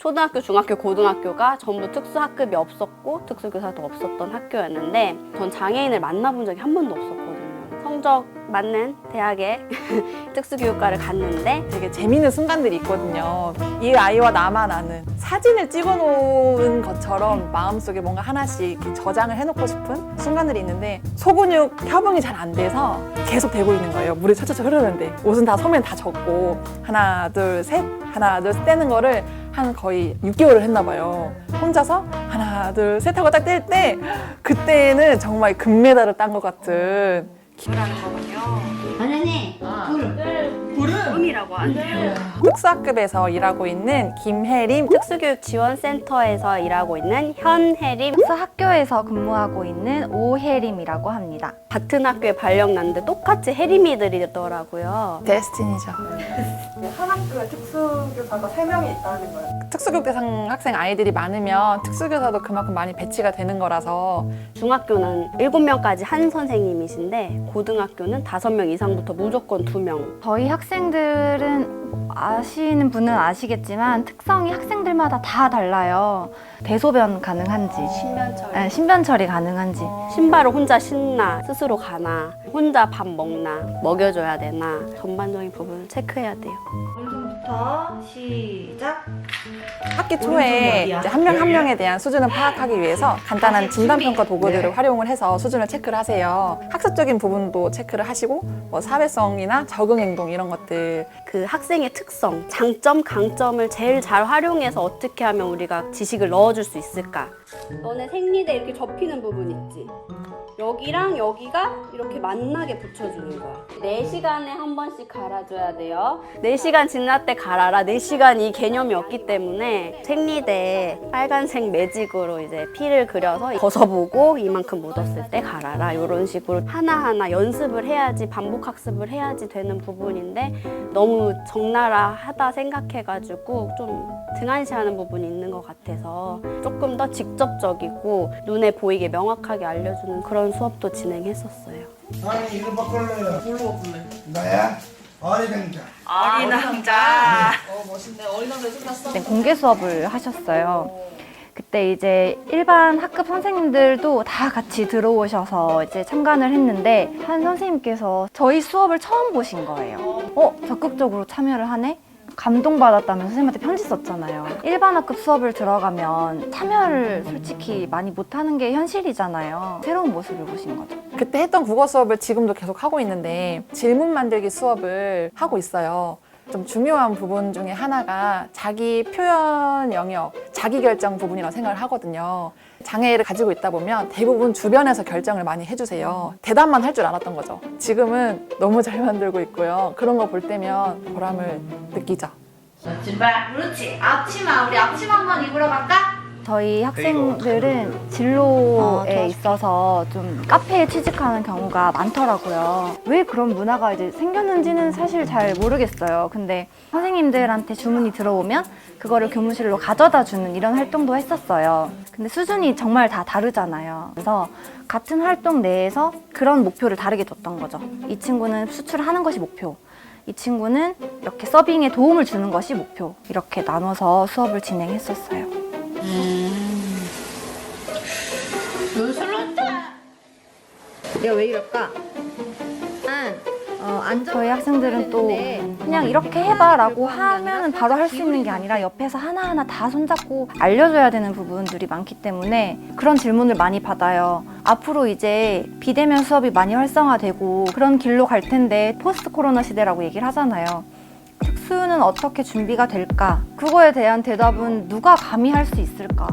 초등학교, 중학교, 고등학교가 전부 특수학급이 없었고 특수교사도 없었던 학교였는데 전 장애인을 만나본 적이 한 번도 없었거든요. 성적 맞는 대학에 특수교육과를 갔는데 되게 재밌는 순간들이 있거든요. 이 아이와 나만 아는 사진을 찍어놓은 것처럼 마음속에 뭔가 하나씩 이렇게 저장을 해놓고 싶은 순간들이 있는데 소근육 협응이 잘 안 돼서 계속 되고 있는 거예요. 물이 철철철 흐르는데 옷은 다 소매는 다 젖고 하나 둘 셋 떼는 거를 한 거의 6개월을 했나 봐요. 혼자서 하나 둘 셋 하고 딱 뗄 때 그때는 정말 금메달을 딴 것 같은 기부라는 거군요. 언니, 꿈이라고 하네요. 특수학급에서 일하고 있는 김혜림 특수교육 지원센터에서 일하고 있는 현혜림. 학교에서 근무하고 있는 오혜림이라고 합니다. 같은 학교에 발령 났는데 똑같이 혜림이들이더라고요. 데스티니죠. 한 학교에 특수교사가 3명이 있다는 거예요. 특수교육 대상 학생 아이들이 많으면 특수교사도 그만큼 많이 배치가 되는 거라서 중학교는 7명까지 한 선생님이신데 고등학교는 5명 이상부터 무조건 2명. 저희 학생들은 아시는 분은 아시겠지만 특성이 학생들마다 다 달라요. 대소변 가능한지, 신변 처리 가능한지. 신발을 혼자 신나, 스스로 가나, 혼자 밥 먹나, 먹여줘야 되나 전반적인 부분을 체크해야 돼요. 오른손부터 시작. 학기 초에 이제 한 명 한 명에 대한 수준을 파악하기 위해서 간단한 진단평가 도구들을 활용을 해서 수준을 체크를 하세요. 학습적인 부분도 체크를 하시고 뭐 사회성이나 적응행동 이런 것들 그 학생의 특성, 장점, 강점을 제일 잘 활용해서 어떻게 하면 우리가 지식을 넣어줄 수 있을까? 너네 생리대 이렇게 접히는 부분 있지? 여기랑 여기가 이렇게 만나게 붙여주는 거야. 4시간에 한 번씩 갈아줘야 돼요. 4시간 지날 때 갈아라. 4시간 이 개념이 없기 때문에 생리대에 빨간색 매직으로 이제 피를 그려서 벗어보고 이만큼 묻었을 때 갈아라. 이런 식으로 하나하나 연습을 해야지, 반복 학습을 해야지 되는 부분인데 너무 적나라하다 생각해가지고 좀 등한시하는 부분이 있는 것 같아서 조금 더 직접적이고 눈에 보이게 명확하게 알려주는 그런 수업도 진행했었어요. 아니 이거 바꿀래요? 뭘로 바꿀래? 나야? 어리광자. 어린왕자. 멋있네. 어린왕자 끝났어? 그때 공개 수업을 하셨어요. 그때 이제 일반 학급 선생님들도 다 같이 들어오셔서 이제 참관을 했는데 한 선생님께서 저희 수업을 처음 보신 거예요. 적극적으로 참여를 하네? 감동받았다면서 선생님한테 편지 썼잖아요. 일반 학급 수업을 들어가면 참여를 솔직히 많이 못하는 게 현실이잖아요. 새로운 모습을 보신 거죠. 그때 했던 국어 수업을 지금도 계속 하고 있는데 질문 만들기 수업을 하고 있어요. 좀 중요한 부분 중에 하나가 자기 표현 영역, 자기 결정 부분이라고 생각을 하거든요. 장애를 가지고 있다 보면 대부분 주변에서 결정을 많이 해주세요. 대답만 할 줄 알았던 거죠. 지금은 너무 잘 만들고 있고요. 그런 거 볼 때면 보람을 느끼죠. 출발. 그렇지. 앞치마. 우리 앞치마 한번 입으러 갈까? 저희 학생들은 진로에 있어서 좀 카페에 취직하는 경우가 많더라고요. 왜 그런 문화가 이제 생겼는지는 사실 잘 모르겠어요. 근데 선생님들한테 주문이 들어오면 그거를 교무실로 가져다 주는 이런 활동도 했었어요. 근데 수준이 정말 다 다르잖아요. 그래서 같은 활동 내에서 그런 목표를 다르게 뒀던 거죠. 이 친구는 수출하는 것이 목표. 이 친구는 이렇게 서빙에 도움을 주는 것이 목표. 이렇게 나눠서 수업을 진행했었어요. 내가 왜 이럴까? 저희 학생들은 또 그냥 이렇게 해봐 라고 하면은 바로 할 수 있는 게 아니라 옆에서 하나하나 다 손잡고 알려줘야 되는 부분들이 많기 때문에 그런 질문을 많이 받아요. 앞으로 이제 비대면 수업이 많이 활성화되고 그런 길로 갈 텐데 포스트 코로나 시대라고 얘기를 하잖아요. 특수는 어떻게 준비가 될까? 그거에 대한 대답은 누가 감히 할 수 있을까?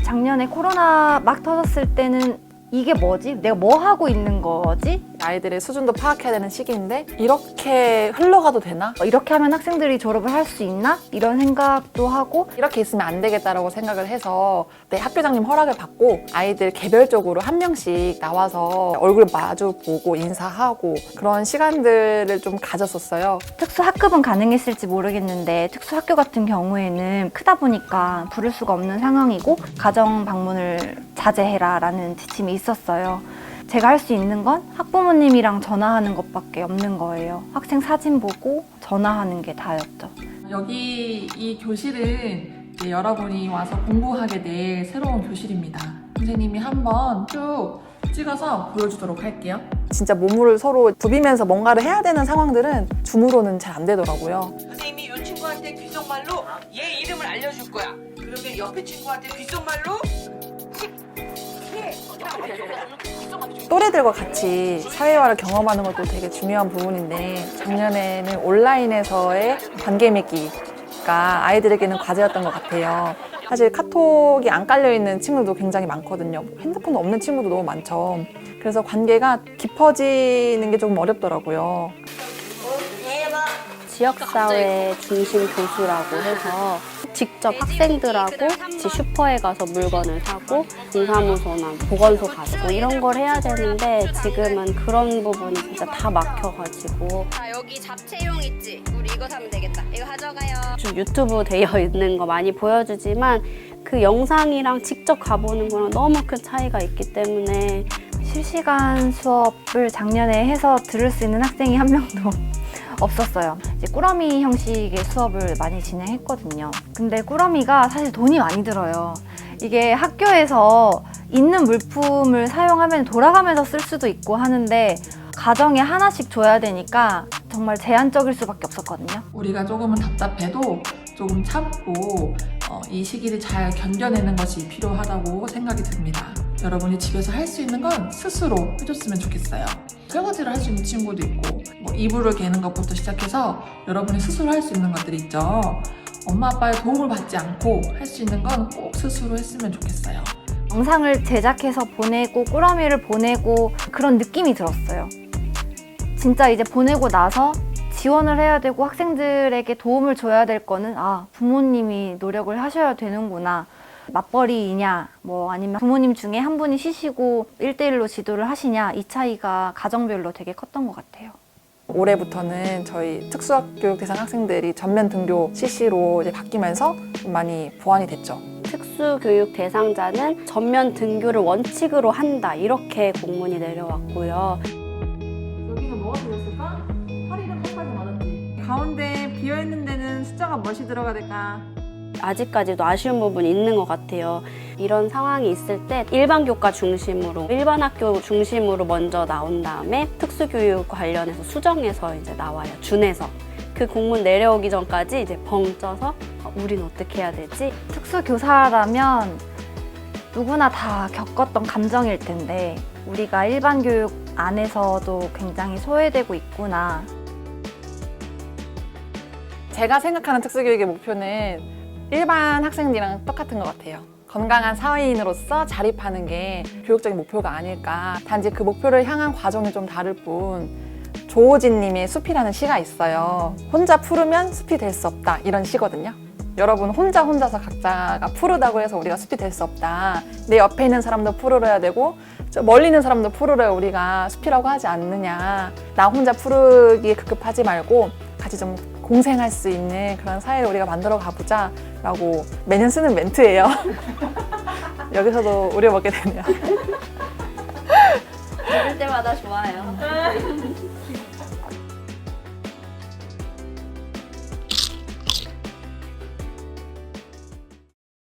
작년에 코로나 막 터졌을 때는 이게 뭐지? 내가 뭐 하고 있는 거지? 아이들의 수준도 파악해야 되는 시기인데 이렇게 흘러가도 되나? 이렇게 하면 학생들이 졸업을 할 수 있나? 이런 생각도 하고 이렇게 있으면 안 되겠다라고 생각을 해서 내 학교장님 허락을 받고 아이들 개별적으로 한 명씩 나와서 얼굴 마주 보고 인사하고 그런 시간들을 좀 가졌었어요. 특수학급은 가능했을지 모르겠는데 특수학교 같은 경우에는 크다 보니까 부를 수가 없는 상황이고 가정 방문을 자제해라 라는 지침이 있었어요. 제가 할 수 있는 건 학부모님이랑 전화하는 것밖에 없는 거예요. 학생 사진 보고 전화하는 게 다였죠. 여기 이 교실은 이제 여러분이 와서 공부하게 될 새로운 교실입니다. 선생님이 한번 쭉 찍어서 보여주도록 할게요. 진짜 몸을 서로 부비면서 뭔가를 해야 되는 상황들은 줌으로는 잘 안 되더라고요. 선생님이 이 친구한테 귓속말로 얘 이름을 알려줄 거야. 그러면 옆에 친구한테 귓속말로 또래들과 같이 사회화를 경험하는 것도 되게 중요한 부분인데 작년에는 온라인에서의 관계 맺기가 아이들에게는 과제였던 것 같아요. 사실 카톡이 안 깔려있는 친구들도 굉장히 많거든요. 핸드폰도 없는 친구도 너무 많죠. 그래서 관계가 깊어지는 게 조금 어렵더라고요. 지역사회 중심 교수라고 해서 직접 학생들하고 같이 슈퍼에 가서 물건을 사고 동사무소나 보건소 가서 뭐 이런 걸 해야 되는데 지금은 그런 부분이 진짜 다 막혀가지고 자, 여기 잡채용 있지? 우리 이거 사면 되겠다. 이거 가져가요. 좀 유튜브 되어 있는 거 많이 보여주지만 그 영상이랑 직접 가보는 거랑 너무 큰 차이가 있기 때문에 실시간 수업을 작년에 해서 들을 수 있는 학생이 한 명도 없었어요. 이제 꾸러미 형식의 수업을 많이 진행했거든요. 근데 꾸러미가 사실 돈이 많이 들어요. 이게 학교에서 있는 물품을 사용하면 돌아가면서 쓸 수도 있고 하는데 가정에 하나씩 줘야 되니까 정말 제한적일 수밖에 없었거든요. 우리가 조금은 답답해도 조금 참고 이 시기를 잘 견뎌내는 것이 필요하다고 생각이 듭니다. 여러분이 집에서 할 수 있는 건 스스로 해줬으면 좋겠어요. 설거지를 할 수 있는 친구도 있고 뭐 이불을 개는 것부터 시작해서 여러분이 스스로 할 수 있는 것들 있죠. 엄마 아빠의 도움을 받지 않고 할 수 있는 건 꼭 스스로 했으면 좋겠어요. 영상을 제작해서 보내고 꾸러미를 보내고 그런 느낌이 들었어요. 진짜 이제 보내고 나서 지원을 해야 되고 학생들에게 도움을 줘야 될 거는 부모님이 노력을 하셔야 되는구나. 맞벌이이냐 뭐 아니면 부모님 중에 한 분이 쉬시고 1대1로 지도를 하시냐 이 차이가 가정별로 되게 컸던 것 같아요. 올해부터는 저희 특수교육 대상 학생들이 전면 등교 CC로 이제 바뀌면서 좀 많이 보완이 됐죠. 특수교육 대상자는 전면 등교를 원칙으로 한다 이렇게 공문이 내려왔고요. 여기는 뭐가 들렸을까? 허리는 끝까지 맞았지. 가운데 비어있는 데는 숫자가 몇이 들어가 될까? 아직까지도 아쉬운 부분이 있는 것 같아요. 이런 상황이 있을 때 일반 교과 중심으로 일반 학교 중심으로 먼저 나온 다음에 특수교육 관련해서 수정해서 이제 나와요. 준해서. 그 공문 내려오기 전까지 이제 벙 쪄서 우린 어떻게 해야 되지? 특수교사라면 누구나 다 겪었던 감정일 텐데 우리가 일반 교육 안에서도 굉장히 소외되고 있구나. 제가 생각하는 특수교육의 목표는 일반 학생들이랑 똑같은 것 같아요. 건강한 사회인으로서 자립하는 게 교육적인 목표가 아닐까. 단지 그 목표를 향한 과정이 좀 다를 뿐. 조호진 님의 숲이라는 시가 있어요. 혼자 푸르면 숲이 될 수 없다 이런 시거든요. 여러분 혼자서 각자가 푸르다고 해서 우리가 숲이 될 수 없다. 내 옆에 있는 사람도 푸르러야 되고 저 멀리 있는 사람도 푸르러야 우리가 숲이라고 하지 않느냐. 나 혼자 푸르기에 급급하지 말고 같이 좀 공생할 수 있는 그런 사회를 우리가 만들어 가보자 라고 매년 쓰는 멘트예요. 여기서도 우려먹게 되네요. 들을 때마다 좋아요.